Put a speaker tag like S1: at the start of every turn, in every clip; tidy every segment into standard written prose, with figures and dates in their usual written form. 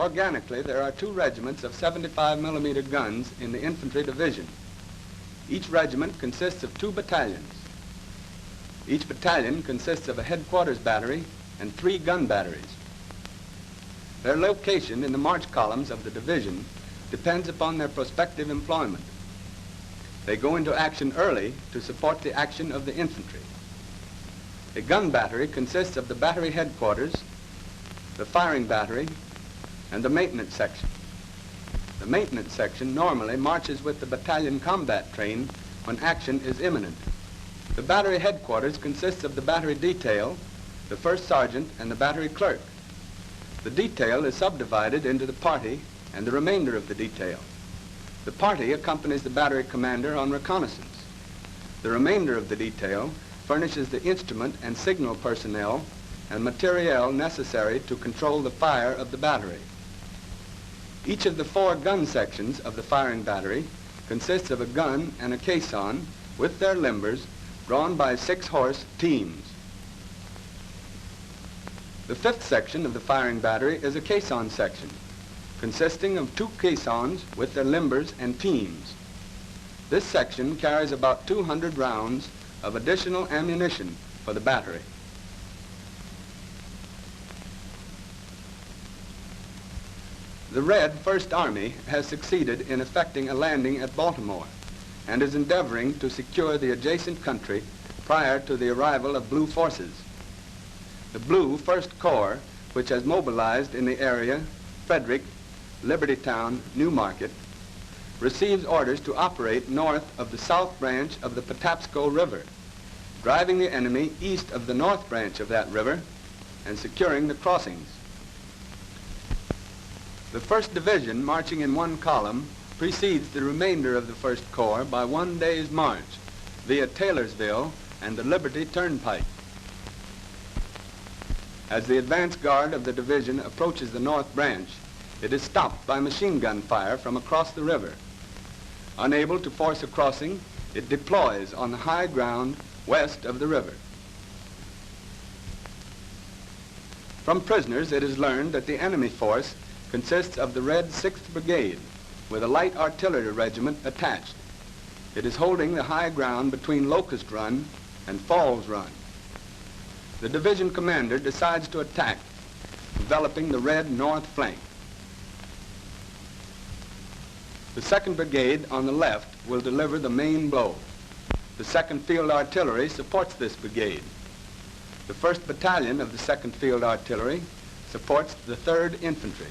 S1: Organically, there are 2 regiments of 75-millimeter guns in the infantry division. Each regiment consists of 2 battalions. Each battalion consists of a headquarters battery and 3 gun batteries. Their location in the march columns of the division depends upon their prospective employment. They go into action early to support the action of the infantry. A gun battery consists of the battery headquarters, the firing battery, and the maintenance section. The maintenance section normally marches with the battalion combat train when action is imminent. The battery headquarters consists of the battery detail, the first sergeant, and the battery clerk. The detail is subdivided into the party and the remainder of the detail. The party accompanies the battery commander on reconnaissance. The remainder of the detail furnishes the instrument and signal personnel and materiel necessary to control the fire of the battery. Each of the 4 gun sections of the firing battery consists of a gun and a caisson with their limbers drawn by 6-horse teams. The 5th section of the firing battery is a caisson section, consisting of 2 caissons with their limbers and teams. This section carries about 200 rounds of additional ammunition for the battery. The Red First Army has succeeded in effecting a landing at Baltimore and is endeavoring to secure the adjacent country prior to the arrival of Blue forces. The Blue First Corps, which has mobilized in the area Frederick, Libertytown, Newmarket, receives orders to operate north of the south branch of the Patapsco River, driving the enemy east of the north branch of that river and securing the crossings. The 1st Division, marching in 1 column, precedes the remainder of the 1st Corps by 1 day's march via Taylorsville and the Liberty Turnpike. As the advance guard of the division approaches the north branch, it is stopped by machine gun fire from across the river. Unable to force a crossing, it deploys on the high ground west of the river. From prisoners, it is learned that the enemy force consists of the Red 6th Brigade with a light artillery regiment attached. It is holding the high ground between Locust Run and Falls Run. The division commander decides to attack, developing the Red north flank. The 2nd Brigade on the left will deliver the main blow. The 2nd Field Artillery supports this brigade. The 1st Battalion of the 2nd Field Artillery supports the 3rd Infantry.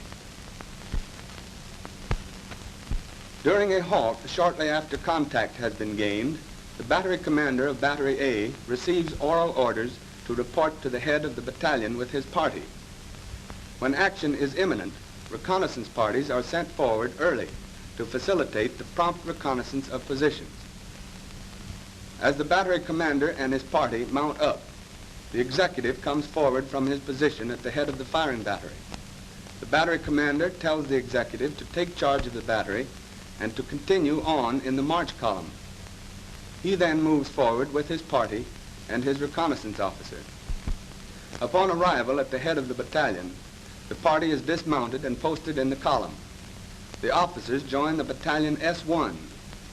S1: During a halt shortly after contact has been gained, the battery commander of Battery A receives oral orders to report to the head of the battalion with his party. When action is imminent, reconnaissance parties are sent forward early to facilitate the prompt reconnaissance of positions. As the battery commander and his party mount up, the executive comes forward from his position at the head of the firing battery. The battery commander tells the executive to take charge of the battery and to continue on in the march column. He then moves forward with his party and his reconnaissance officer. Upon arrival at the head of the battalion, the party is dismounted and posted in the column. The officers join the battalion S1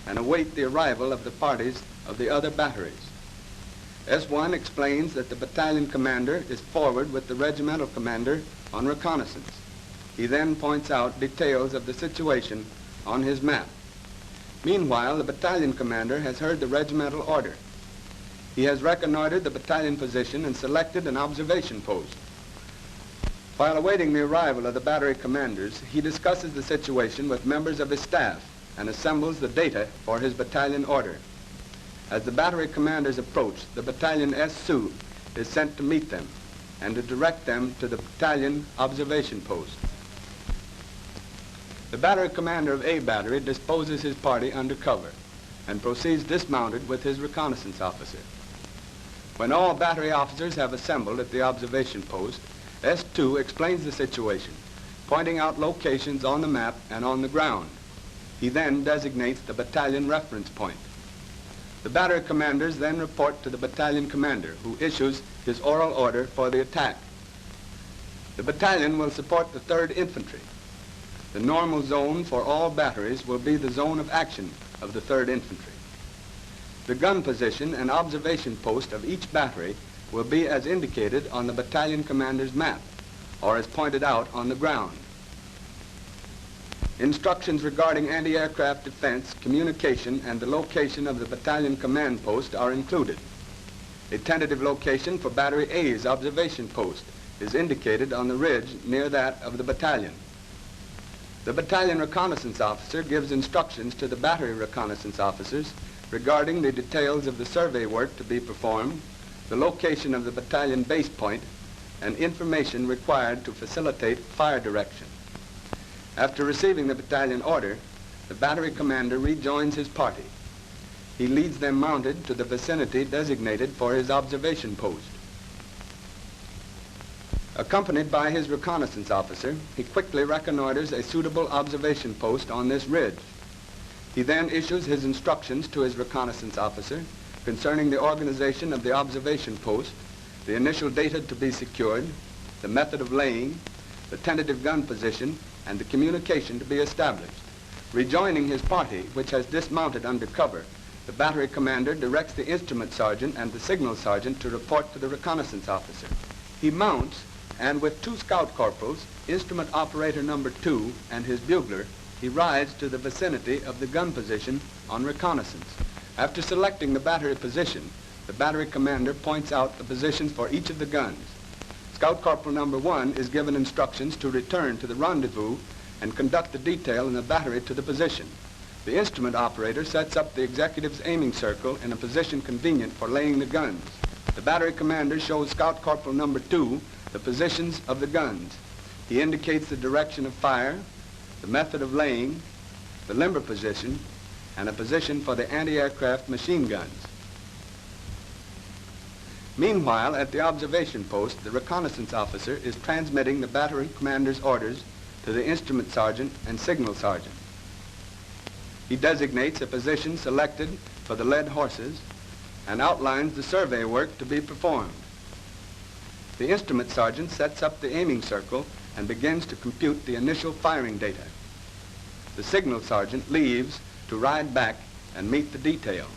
S1: and await the arrival of the parties of the other batteries. S1 explains that the battalion commander is forward with the regimental commander on reconnaissance. He then points out details of the situation on his map. Meanwhile, the battalion commander has heard the regimental order. He has reconnoitered the battalion position and selected an observation post. While awaiting the arrival of the battery commanders, he discusses the situation with members of his staff and assembles the data for his battalion order. As the battery commanders approach, the battalion S2 is sent to meet them and to direct them to the battalion observation post. The battery commander of A battery disposes his party under cover and proceeds dismounted with his reconnaissance officer. When all battery officers have assembled at the observation post, S2 explains the situation, pointing out locations on the map and on the ground. He then designates the battalion reference point. The battery commanders then report to the battalion commander, who issues his oral order for the attack. The battalion will support the 3rd Infantry. The normal zone for all batteries will be the zone of action of the 3rd Infantry. The gun position and observation post of each battery will be as indicated on the battalion commander's map, or as pointed out on the ground. Instructions regarding anti-aircraft defense, communication, and the location of the battalion command post are included. A tentative location for Battery A's observation post is indicated on the ridge near that of the battalion. The battalion reconnaissance officer gives instructions to the battery reconnaissance officers regarding the details of the survey work to be performed, the location of the battalion base point, and information required to facilitate fire direction. After receiving the battalion order, the battery commander rejoins his party. He leads them mounted to the vicinity designated for his observation post. Accompanied by his reconnaissance officer, he quickly reconnoiters a suitable observation post on this ridge. He then issues his instructions to his reconnaissance officer concerning the organization of the observation post, the initial data to be secured, the method of laying, the tentative gun position, and the communication to be established. Rejoining his party, which has dismounted under cover, the battery commander directs the instrument sergeant and the signal sergeant to report to the reconnaissance officer. He mounts, and with 2 scout corporals, instrument operator number 2, and his bugler, he rides to the vicinity of the gun position on reconnaissance. After selecting the battery position, the battery commander points out the positions for each of the guns. Scout Corporal number 1 is given instructions to return to the rendezvous and conduct the detail in the battery to the position. The instrument operator sets up the executive's aiming circle in a position convenient for laying the guns. The battery commander shows Scout Corporal number 2 the positions of the guns. He indicates the direction of fire, the method of laying, the limber position, and a position for the anti-aircraft machine guns. Meanwhile, at the observation post, the reconnaissance officer is transmitting the battery commander's orders to the instrument sergeant and signal sergeant. He designates a position selected for the led horses and outlines the survey work to be performed. The instrument sergeant sets up the aiming circle and begins to compute the initial firing data. The signal sergeant leaves to ride back and meet the detail.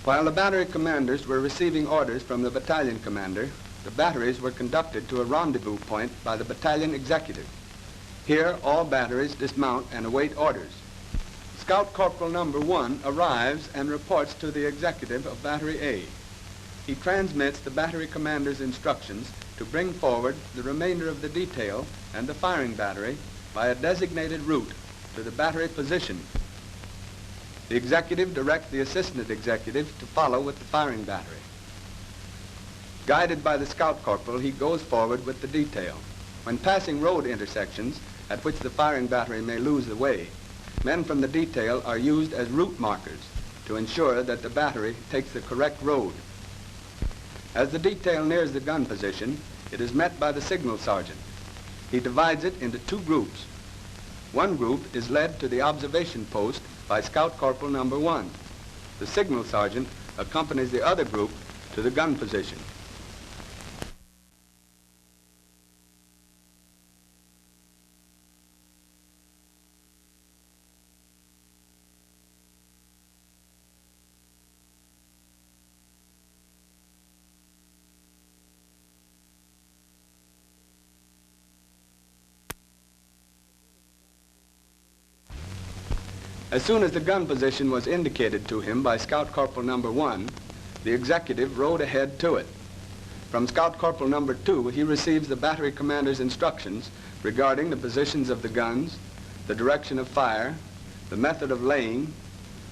S1: While the battery commanders were receiving orders from the battalion commander, the batteries were conducted to a rendezvous point by the battalion executive. Here, all batteries dismount and await orders. Scout Corporal number 1 arrives and reports to the executive of Battery A. He transmits the battery commander's instructions to bring forward the remainder of the detail and the firing battery by a designated route to the battery position. The executive directs the assistant executive to follow with the firing battery. Guided by the scout corporal, he goes forward with the detail. When passing road intersections at which the firing battery may lose the way, men from the detail are used as route markers to ensure that the battery takes the correct road. As the detail nears the gun position, it is met by the signal sergeant. He divides it into 2 groups. One group is led to the observation post by Scout Corporal number 1. The signal sergeant accompanies the other group to the gun position. As soon as the gun position was indicated to him by Scout Corporal number 1, the executive rode ahead to it. From Scout Corporal number 2, he receives the battery commander's instructions regarding the positions of the guns, the direction of fire, the method of laying,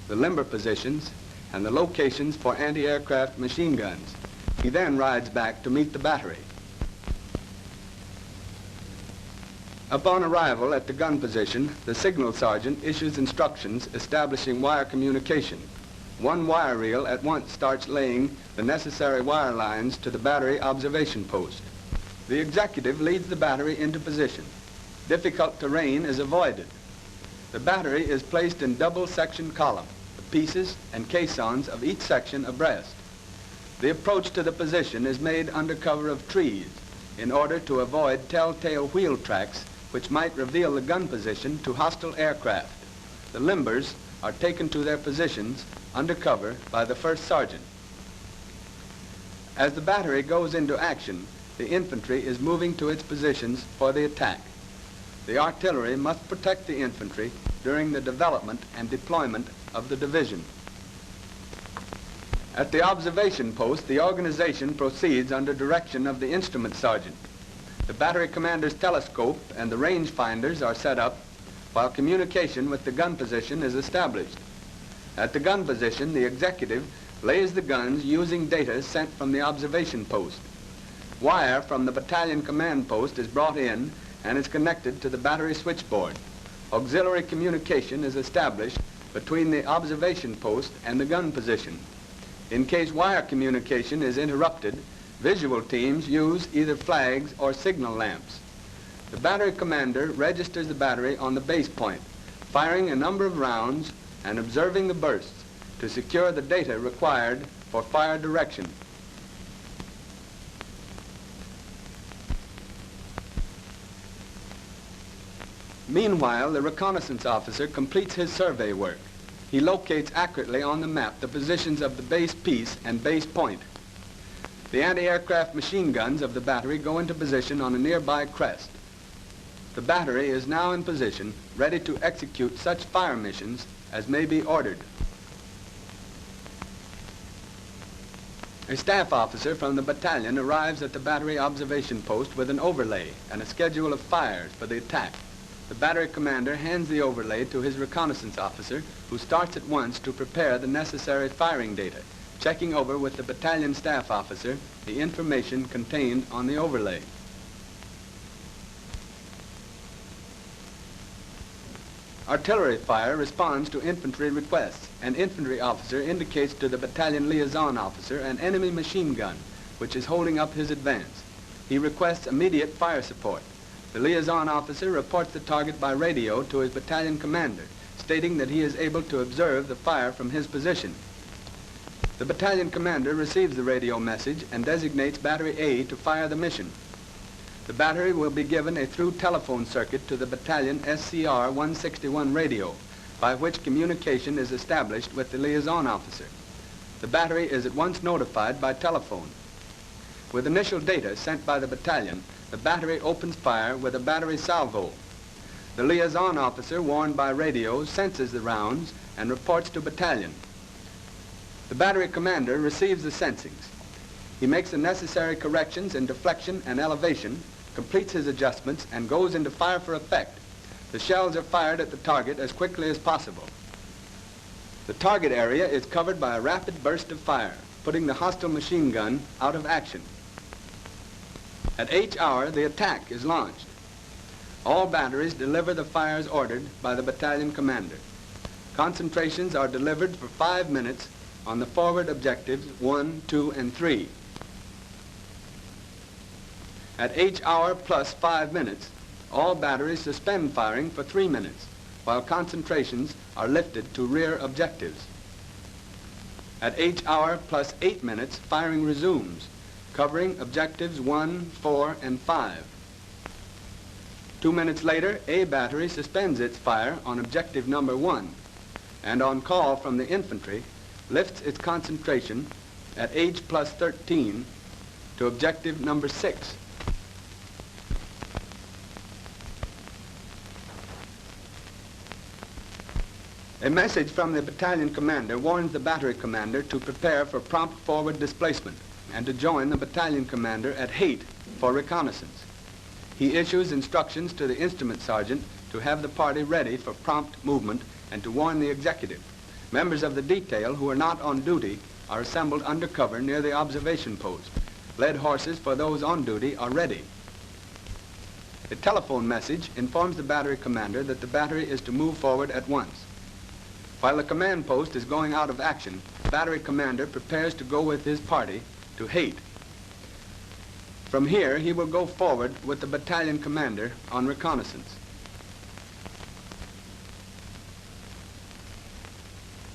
S1: the limber positions, and the locations for anti-aircraft machine guns. He then rides back to meet the battery. Upon arrival at the gun position, the signal sergeant issues instructions establishing wire communication. One wire reel at once starts laying the necessary wire lines to the battery observation post. The executive leads the battery into position. Difficult terrain is avoided. The battery is placed in double section column, the pieces and caissons of each section abreast. The approach to the position is made under cover of trees, in order to avoid telltale wheel tracks which might reveal the gun position to hostile aircraft. The limbers are taken to their positions under cover by the first sergeant. As the battery goes into action, the infantry is moving to its positions for the attack. The artillery must protect the infantry during the development and deployment of the division. At the observation post, the organization proceeds under direction of the instrument sergeant. The battery commander's telescope and the range finders are set up while communication with the gun position is established. At the gun position, the executive lays the guns using data sent from the observation post. Wire from the battalion command post is brought in and is connected to the battery switchboard. Auxiliary communication is established between the observation post and the gun position. In case wire communication is interrupted, visual teams use either flags or signal lamps. The battery commander registers the battery on the base point, firing a number of rounds and observing the bursts to secure the data required for fire direction. Meanwhile, the reconnaissance officer completes his survey work. He locates accurately on the map the positions of the base piece and base point. The anti-aircraft machine guns of the battery go into position on a nearby crest. The battery is now in position, ready to execute such fire missions as may be ordered. A staff officer from the battalion arrives at the battery observation post with an overlay and a schedule of fires for the attack. The battery commander hands the overlay to his reconnaissance officer, who starts at once to prepare the necessary firing data, checking over with the battalion staff officer the information contained on the overlay. Artillery fire responds to infantry requests. An infantry officer indicates to the battalion liaison officer an enemy machine gun, which is holding up his advance. He requests immediate fire support. The liaison officer reports the target by radio to his battalion commander, stating that he is able to observe the fire from his position. The battalion commander receives the radio message and designates Battery A to fire the mission. The battery will be given a through telephone circuit to the battalion SCR 161 radio, by which communication is established with the liaison officer. The battery is at once notified by telephone. With initial data sent by the battalion, the battery opens fire with a battery salvo. The liaison officer, warned by radio, senses the rounds and reports to battalion. The battery commander receives the sensings. He makes the necessary corrections in deflection and elevation, completes his adjustments, and goes into fire for effect. The shells are fired at the target as quickly as possible. The target area is covered by a rapid burst of fire, putting the hostile machine gun out of action. At H hour, the attack is launched. All batteries deliver the fires ordered by the battalion commander. Concentrations are delivered for 5 minutes on the forward objectives 1, 2, and 3. At H hour plus 5 minutes, all batteries suspend firing for 3 minutes, while concentrations are lifted to rear objectives. At H hour plus 8 minutes, firing resumes, covering objectives 1, 4, and 5. 2 minutes later, A battery suspends its fire on objective number 1, and on call from the infantry, lifts its concentration at H plus 13 to objective number 6. A message from the battalion commander warns the battery commander to prepare for prompt forward displacement and to join the battalion commander at Haight for reconnaissance. He issues instructions to the instrument sergeant to have the party ready for prompt movement and to warn the executive. Members of the detail who are not on duty are assembled under cover near the observation post. Led horses for those on duty are ready. A telephone message informs the battery commander that the battery is to move forward at once. While the command post is going out of action, the battery commander prepares to go with his party to Haight. From here, he will go forward with the battalion commander on reconnaissance.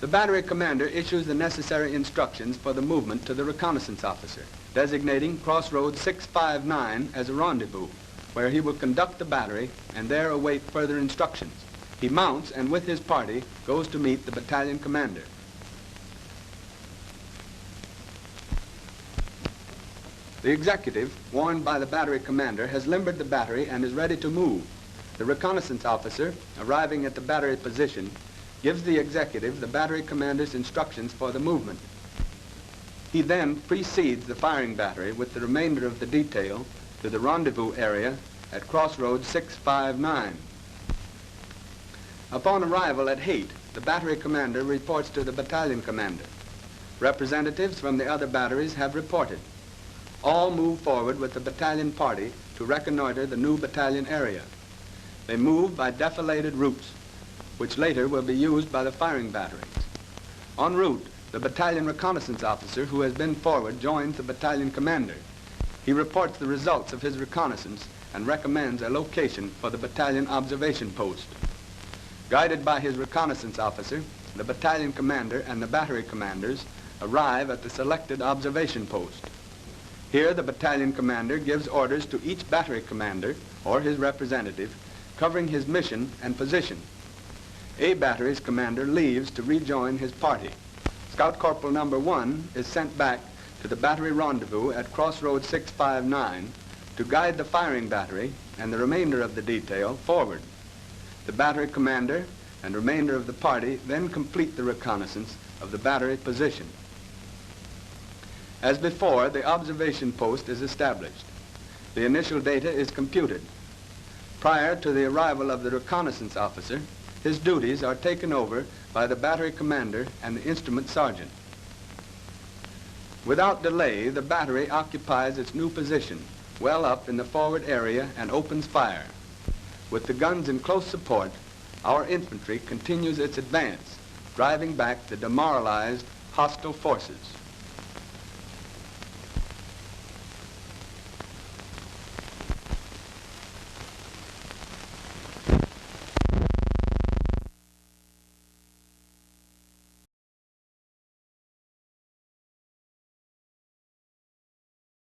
S1: The battery commander issues the necessary instructions for the movement to the reconnaissance officer, designating Crossroads 659 as a rendezvous, where he will conduct the battery and there await further instructions. He mounts and with his party goes to meet the battalion commander. The executive, warned by the battery commander, has limbered the battery and is ready to move. The reconnaissance officer, arriving at the battery position, gives the executive the battery commander's instructions for the movement. He then precedes the firing battery with the remainder of the detail to the rendezvous area at Crossroads 659. Upon arrival at Haight, the battery commander reports to the battalion commander. Representatives from the other batteries have reported. All move forward with the battalion party to reconnoiter the new battalion area. They move by defilated routes, which later will be used by the firing batteries. En route, the battalion reconnaissance officer who has been forward joins the battalion commander. He reports the results of his reconnaissance and recommends a location for the battalion observation post. Guided by his reconnaissance officer, the battalion commander and the battery commanders arrive at the selected observation post. Here, the battalion commander gives orders to each battery commander or his representative, covering his mission and position. A battery's commander leaves to rejoin his party. Scout Corporal number 1 is sent back to the battery rendezvous at Crossroads 659 to guide the firing battery and the remainder of the detail forward. The battery commander and remainder of the party then complete the reconnaissance of the battery position. As before, the observation post is established. The initial data is computed. Prior to the arrival of the reconnaissance officer, his duties are taken over by the battery commander and the instrument sergeant. Without delay, the battery occupies its new position, well up in the forward area, and opens fire. With the guns in close support, our infantry continues its advance, driving back the demoralized hostile forces.